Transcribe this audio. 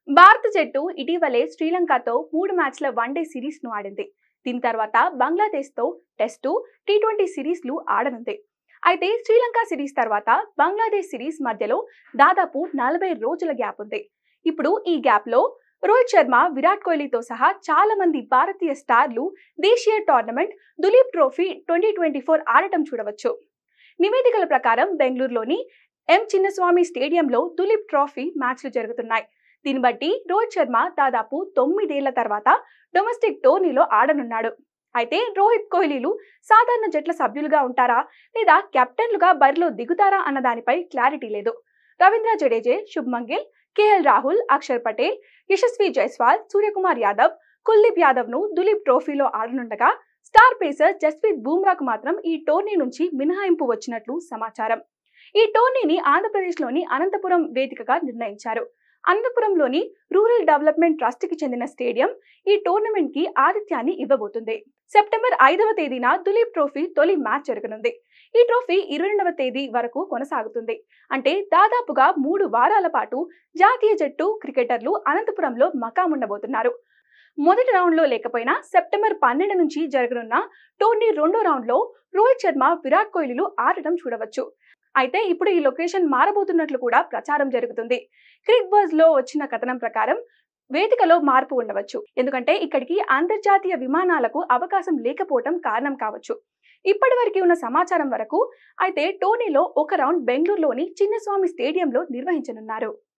భారత జట్టు ఇటీవలే శ్రీలంకతో 3 మ్యాచ్ల వన్డే సిరీస్ను ఆడింది. దీని తర్వాత బంగ్లాదేశ్తో టెస్టు, టీ20 సిరీస్లు ఆడనుంది. అయితే శ్రీలంక సిరీస్ తర్వాత బంగ్లాదేశ్ సిరీస్ మధ్యలో దాదాపు 40 రోజుల గ్యాప్ ఉంది. ఇప్పుడు ఈ గ్యాప్లో రోహిత్ శర్మ, విరాట్ కోహ్లీతో సహా చాలా మంది భారతీయ స్టార్లు దేశీయ టోర్నమెంట్ దులీప్ ట్రోఫీ 2024 ఆడటం చూడవచ్చు. నివేదికల ప్రకారం బెంగళూరులోని ఎం చిన్నస్వామి స్టేడియంలో దులీప్ ట్రోఫీ మ్యాచ్లు జరుగుతున్నాయి. దీన్ని బట్టి రోహిత్ శర్మ దాదాపు 9 ఏళ్ల తర్వాత డొమెస్టిక్ టోర్నీలో ఆడనున్నాడు. అయితే రోహిత్ కోహ్లీలు సాధారణ జట్ల సభ్యులుగా ఉంటారా లేదా కెప్టెన్లుగా బరిలో దిగుతారా అన్న దానిపై క్లారిటీ లేదు. రవీంద్ర జడేజా, శుభ్మన్ గిల్, కేఎల్ రాహుల్, అక్షర్ పటేల్, యశస్వి జైస్వాల్, సూర్యకుమార్ యాదవ్, కుల్దీప్ యాదవ్ ను దులీప్ ట్రోఫీలో ఆడనుండగా స్టార్ పేసర్ జస్ప్రీత్ బుమ్రాకు మాత్రం ఈ టోర్నీ నుంచి మినహాయింపు వచ్చినట్లు సమాచారం. ఈ టోర్నీని ఆంధ్రప్రదేశ్లోని అనంతపురం వేదికగా నిర్ణయించారు. అనంతపురంలోని రూరల్ డెవలప్మెంట్ ట్రస్ట్ కి చెందిన స్టేడియం ఈ టోర్నమెంట్ కి ఆతిథ్యాన్ని ఇవ్వబోతుంది. సెప్టెంబర్ 5వ తేదీన దులీప్ ట్రోఫీ తొలి మ్యాచ్ జరగనుంది. ఈ ట్రోఫీ 22వ తేదీ వరకు కొనసాగుతుంది. అంటే దాదాపుగా 3 వారాల పాటు జాతీయ జట్టు క్రికెటర్లు అనంతపురంలో మకాముండబోతున్నారు. మొదటి రౌండ్ లో లేకపోయినా సెప్టెంబర్ 12 నుంచి జరగనున్న టోర్నీ రెండో రౌండ్ లో రోహిత్ శర్మ, విరాట్ కోహ్లీలు ఆడటం చూడవచ్చు. అయితే ఇప్పుడు ఈ లొకేషన్ మారబోతున్నట్లు కూడా ప్రచారం జరుగుతుంది. క్రిక్ బజ్ లో వచ్చిన కథనం ప్రకారం వేదికలో మార్పు ఉండవచ్చు. ఎందుకంటే ఇక్కడికి అంతర్జాతీయ విమానాలకు అవకాశం లేకపోవడం కారణం కావచ్చు. ఇప్పటి వరకు ఉన్న సమాచారం వరకు అయితే టోర్నీలో ఒక రౌండ్ బెంగళూరులోని చిన్నస్వామి స్టేడియంలో నిర్వహించనున్నారు.